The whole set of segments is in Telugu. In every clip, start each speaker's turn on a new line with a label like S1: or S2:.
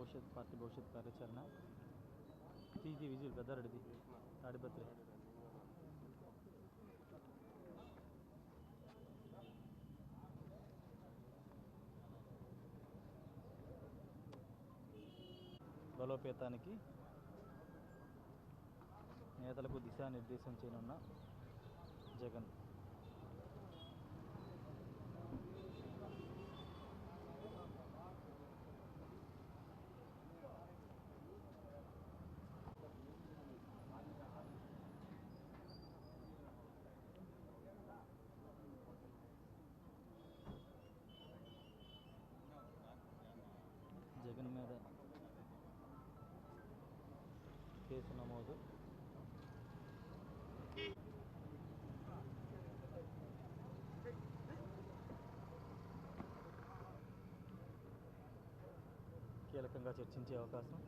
S1: పార్టీ భవిష్యత్ కార్యాచరణ తీజీ విజువల్ పెద్దారెడ్డిది తాడిపత్రి. బలోపేతానికి నేతలకు దిశానిర్దేశం చేయనున్న జగన్. జగన్ మీద కేసు నమోదు. కీలకంగా చర్చించే అవకాశం.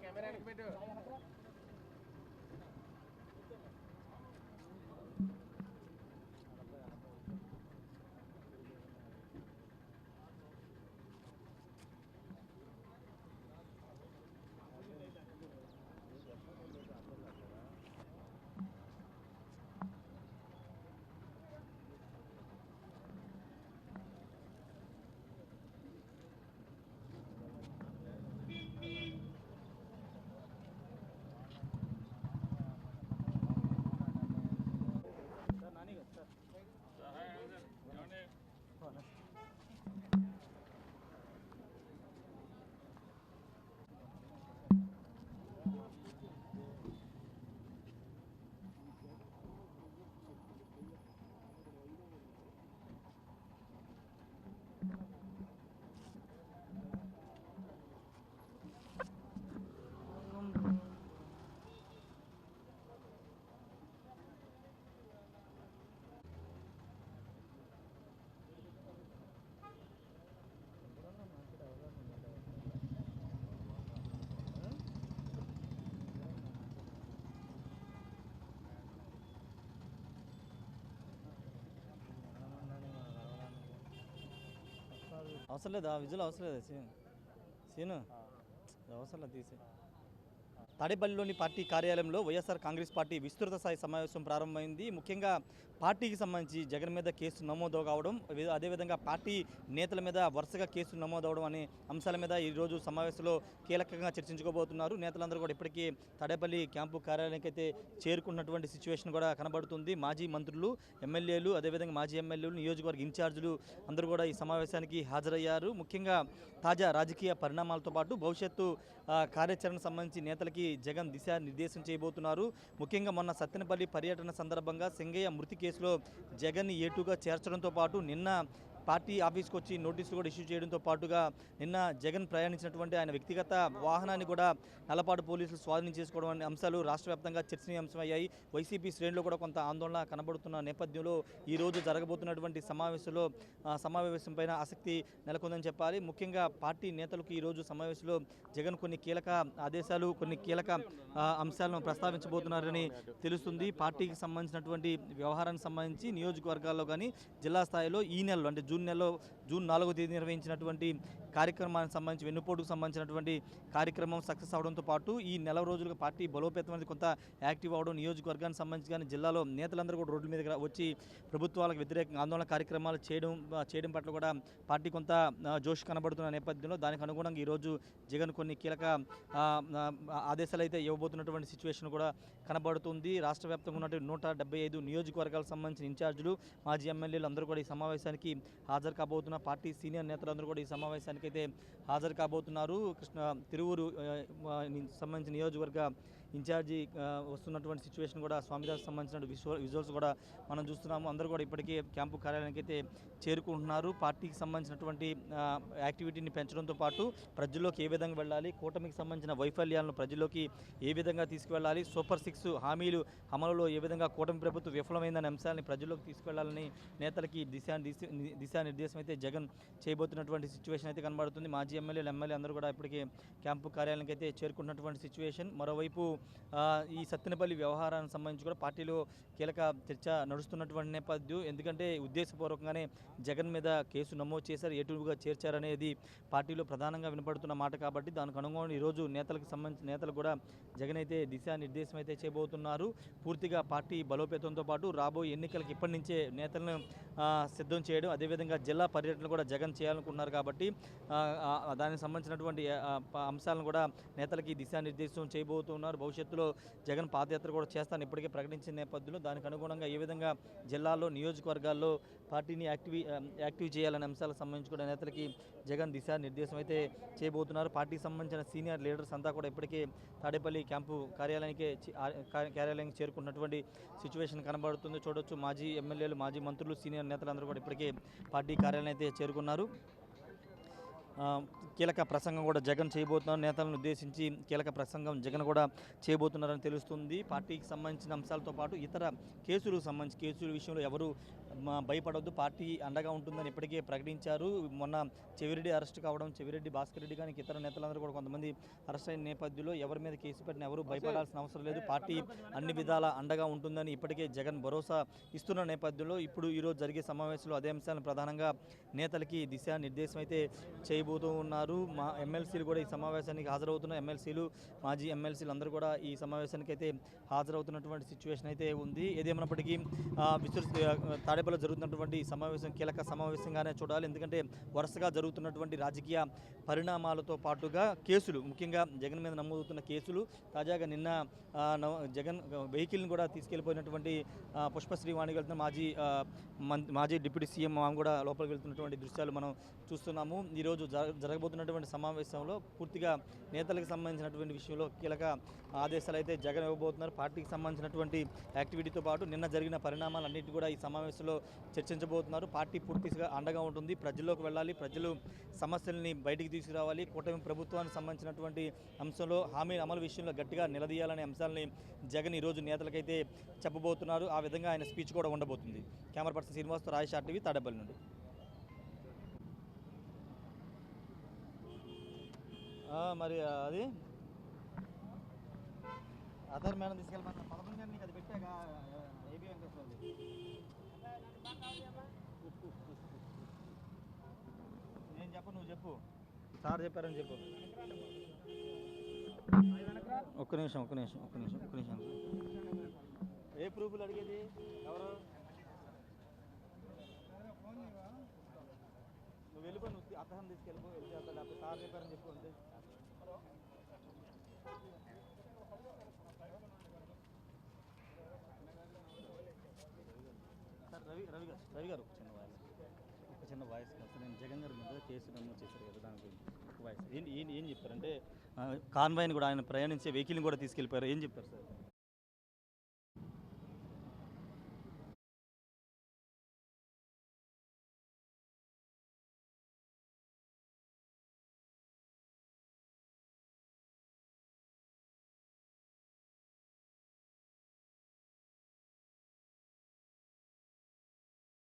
S1: కెమెరా పెట్టు. అవసరం లేదా విజువల్ అవసరం లేదా సీను అవసరం లేదు తీసే. తాడేపల్లిలోని పార్టీ కార్యాలయంలో వైఎస్ఆర్ కాంగ్రెస్ పార్టీ విస్తృత స్థాయి సమావేశం ప్రారంభమైంది. ముఖ్యంగా పార్టీకి సంబంధించి జగన్ మీద కేసు నమోదు కావడం, అదేవిధంగా పార్టీ నేతల మీద వరుసగా కేసులు నమోదవడం అనే అంశాల మీద ఈరోజు సమావేశంలో కీలకంగా చర్చించుకోబోతున్నారు. నేతలందరూ కూడా ఇప్పటికీ తాడేపల్లి క్యాంపు కార్యాలయానికి అయితే చేరుకున్నటువంటి సిచ్యువేషన్ కూడా కనబడుతుంది. మాజీ మంత్రులు, ఎమ్మెల్యేలు, అదేవిధంగా మాజీ ఎమ్మెల్యేలు, నియోజకవర్గ ఇన్ఛార్జీలు అందరూ కూడా ఈ సమావేశానికి హాజరయ్యారు. ముఖ్యంగా తాజా రాజకీయ పరిణామాలతో పాటు భవిష్యత్తు కార్యాచరణ సంబంధించి నేతలకి జగన్ దిశానిర్దేశం చేయబోతున్నారు. ముఖ్యంగా మొన్న సత్తెనపల్లి పర్యటన సందర్భంగా సింగయ్య మృతి కేసులో జగన్ ఏటుగా చేర్చడంతో పాటు నిన్న పార్టీ ఆఫీస్కి వచ్చి నోటీసులు కూడా ఇష్యూ చేయడంతో పాటుగా నిన్న జగన్ ప్రయాణించినటువంటి ఆయన వ్యక్తిగత వాహనాన్ని కూడా నల్లపాడు పోలీసులు స్వాధీనం చేసుకోవడం అనే అంశాలు రాష్ట్ర వ్యాప్తంగా చర్చనీయాంశమయ్యాయి. వైసీపీ శ్రేణులు కూడా కొంత ఆందోళన కనబడుతున్న నేపథ్యంలో ఈరోజు జరగబోతున్నటువంటి సమావేశం పైన ఆసక్తి నెలకొందని చెప్పాలి. ముఖ్యంగా పార్టీ నేతలకు ఈరోజు సమావేశంలో జగన్ కొన్ని కీలక ఆదేశాలు, కొన్ని కీలక అంశాలను ప్రస్తావించబోతున్నారని తెలుస్తుంది. పార్టీకి సంబంధించినటువంటి వ్యవహారానికి సంబంధించి నియోజకవర్గాల్లో కానీ జిల్లా స్థాయిలో ఈ నెలలో అంటే జూన్ 4వ తేదీ నిర్వహించినటువంటి కార్యక్రమానికి సంబంధించి వెన్నుపోటుకు సంబంధించినటువంటి కార్యక్రమం సక్సెస్ అవడంతో పాటు ఈ నెల రోజులుగా పార్టీ బలోపేతం అనేది కొంత యాక్టివ్ అవడం, నియోజకవర్గానికి సంబంధించి కానీ జిల్లాలో నేతలందరూ కూడా రోడ్ల మీద వచ్చి ప్రభుత్వాలకు వ్యతిరేకంగా ఆందోళన కార్యక్రమాలు చేయడం పట్ల కూడా పార్టీ కొంత జోష్ కనబడుతున్న నేపథ్యంలో దానికి అనుగుణంగా ఈరోజు జగన్ కొన్ని కీలక ఆదేశాలు అయితే ఇవ్వబోతున్నటువంటి సిచ్యువేషన్ కూడా కనబడుతుంది. రాష్ట్ర వ్యాప్తంగా ఉన్నటువంటి 175 నియోజకవర్గాలకు సంబంధించిన ఇన్ఛార్జీలు, మాజీ ఎమ్మెల్యేలు అందరూ కూడా ఈ సమావేశానికి హాజరు కాబోతున్న పార్టీ సీనియర్ నేతలందరూ కూడా ఈ సమావేశానికి అయితే హాజరు కాబోతున్నారు. తిరువూరు సంబంధించిన నియోజకవర్గ ఇన్ఛార్జి వస్తున్నటువంటి సిచ్యువేషన్ కూడా స్వామిదాస్ సంబంధించిన విజువల్స్ కూడా మనం చూస్తున్నాము. అందరూ కూడా ఇప్పటికే క్యాంపు కార్యాలయానికి అయితే చేరుకుంటున్నారు. పార్టీకి సంబంధించినటువంటి యాక్టివిటీని పెంచడంతో పాటు ప్రజల్లోకి ఏ విధంగా వెళ్ళాలి, కూటమికి సంబంధించిన వైఫల్యాలను ప్రజల్లోకి ఏ విధంగా తీసుకువెళ్ళాలి, సూపర్ 6 హామీలు అమలులో ఏ విధంగా కూటమి ప్రభుత్వం విఫలమైందనే అంశాలని ప్రజల్లోకి తీసుకువెళ్లాలని నేతలకి దిశానిర్దేశం అయితే జగన్ చేయబోతున్నటువంటి సిచ్యువేషన్ అయితే కనబడుతుంది. మాజీ ఎమ్మెల్యే అందరూ కూడా ఇప్పటికే క్యాంపు కార్యాలయానికి అయితే చేరుకున్నటువంటి సిచ్యువేషన్. మరోవైపు ఈ సత్తెనపల్లి వ్యవహారానికి సంబంధించి కూడా పార్టీలో కీలక చర్చ నడుస్తున్నటువంటి నేపథ్యం. ఎందుకంటే ఉద్దేశపూర్వకంగానే జగన్ మీద కేసు నమోదు చేశారు, ఎటుగా చేర్చారనేది పార్టీలో ప్రధానంగా వినపడుతున్న మాట కాబట్టి దానికి అనుగుణంగా ఈరోజు నేతలు కూడా జగన్ అయితే దిశానిర్దేశం అయితే చేయబోతున్నారు. పూర్తిగా పార్టీ బలోపేతంతో పాటు రాబోయే ఎన్నికలకు ఇప్పటి నుంచే నేతలను సిద్ధం చేయడం, అదేవిధంగా జిల్లా పర్యటన కూడా జగన్ చేయాలనుకున్నారు కాబట్టి దానికి సంబంధించినటువంటి అంశాలను కూడా నేతలకి దిశానిర్దేశం చేయబోతున్నారు. భవిష్యత్తులో జగన్ పాదయాత్ర కూడా చేస్తాను ఇప్పటికే ప్రకటించిన నేపథ్యంలో దానికి అనుగుణంగా ఏ విధంగా జిల్లాల్లో నియోజకవర్గాల్లో పార్టీని యాక్టివ్ చేయాలనే అంశాలకు సంబంధించి కూడా నేతలకి జగన్ దిశానిర్దేశం అయితే చేయబోతున్నారు. పార్టీకి సంబంధించిన సీనియర్ లీడర్స్ అంతా కూడా ఇప్పటికే తాడేపల్లి క్యాంపు కార్యాలయానికి చేరుకున్నటువంటి సిచ్యువేషన్ కనబడుతుంది. చూడొచ్చు మాజీ ఎమ్మెల్యేలు, మాజీ మంత్రులు, సీనియర్ నేతలందరూ కూడా ఇప్పటికే పార్టీ కార్యాలయం అయితే చేరుకున్నారు. కీలక ప్రసంగం కూడా జగన్ చేయబోతున్నారు. నేతలను ఉద్దేశించి కీలక ప్రసంగం జగన్ కూడా చేయబోతున్నారని తెలుస్తుంది. పార్టీకి సంబంధించిన అంశాలతో పాటు ఇతర కేసుల విషయంలో ఎవరు భయపడవద్దు, పార్టీ అండగా ఉంటుందని ఇప్పటికే ప్రకటించారు. మొన్న చెవిరెడ్డి అరెస్ట్ కావడం, చెవిరెడ్డి భాస్కర్ రెడ్డి కానీ ఇతర నేతలందరూ కూడా కొంతమంది అరెస్ట్ అయిన నేపథ్యంలో ఎవరి మీద కేసు పెట్టిన ఎవరు భయపడాల్సిన అవసరం లేదు, పార్టీ అన్ని విధాల అండగా ఉంటుందని ఇప్పటికే జగన్ భరోసా ఇస్తున్న నేపథ్యంలో ఇప్పుడు ఈరోజు జరిగే సమావేశంలో అదే అంశాలను ప్రధానంగా నేతలకి దిశానిర్దేశం అయితే చేయబోతూ ఉన్నారు. మా ఎమ్మెల్సీలు కూడా ఈ సమావేశానికి హాజరవుతున్న మాజీ ఎమ్మెల్సీలు అందరూ కూడా ఈ సమావేశానికి అయితే హాజరవుతున్నటువంటి సిచ్యువేషన్ అయితే ఉంది. ఏదేమైనప్పటికీ తాడేపల్లిలో జరుగుతున్నటువంటి సమావేశం కీలక సమావేశంగానే చూడాలి. ఎందుకంటే వరుసగా జరుగుతున్నటువంటి రాజకీయ పరిణామాలతో పాటుగా కేసులు, ముఖ్యంగా జగన్ మీద నమోదవుతున్న కేసులు, తాజాగా నిన్న జగన్ వెహికల్ని కూడా తీసుకెళ్లిపోయినటువంటి పుష్పశ్రీ వాణి వెళ్తున్న మాజీ డిప్యూటీ సీఎం ఆమె కూడా లోపలికి వెళ్తున్నటువంటి దృశ్యాలు మనం చూస్తున్నాము. ఈరోజు జరగబోతున్నటువంటి సమావేశంలో పూర్తిగా నేతలకు సంబంధించినటువంటి విషయంలో కీలక ఆదేశాలు అయితే జగన్ ఇవ్వబోతున్నారు. పార్టీకి సంబంధించినటువంటి యాక్టివిటీతో పాటు నిన్న జరిగిన పరిణామాలన్నింటి కూడా ఈ సమావేశంలో చర్చించబోతున్నారు. పార్టీ పూర్తిగా అండగా ఉంటుంది, ప్రజల్లోకి వెళ్ళాలి, ప్రజలు సమస్యల్ని బయటికి తీసుకురావాలి, కూటమి ప్రభుత్వానికి సంబంధించినటువంటి అంశంలో హామీ అమలు విషయంలో గట్టిగా నిలదీయాలనే అంశాలని జగన్ ఈరోజు నేతలకైతే చెప్పబోతున్నారు. ఆ విధంగా ఆయన స్పీచ్ కూడా ఉండబోతుంది. కెమెరా పర్సన్ శ్రీనివాస్తో రాజేష్ RTV తాడేపల్లి నుండి. మరి అది ఆధార్ మేడం తీసుకెళ్ళమన్నా 11 గంటలకి అది పెట్టాక ఏబీ వెంకటేశ్వరది నేను చెప్పు, నువ్వు చెప్పు, సార్ చెప్పారని చెప్పు. ఒక్క నిమిషం. ఏ ప్రూఫ్లు అడిగేది ఎవరు? నువ్వు వెళ్ళిపో, నువ్వు అర్థం తీసుకెళ్ళిపో, వెళ్ళి అప్పుడు సార్ చెప్పారని చెప్పు అంతే. సార్ రవి గారు ఒక చిన్న వాయిస్ కాదు, నేను జగన్ గారి మీద కేసు నమోదు చేశారు కదా, దాని గురించి వాయిస్ ఏం చెప్తారంటే కాన్వాయ్ని కూడా ఆయన ప్రయాణించే వెహికల్ని కూడా తీసుకెళ్ళిపోయారు, ఏం చెప్తారు సార్?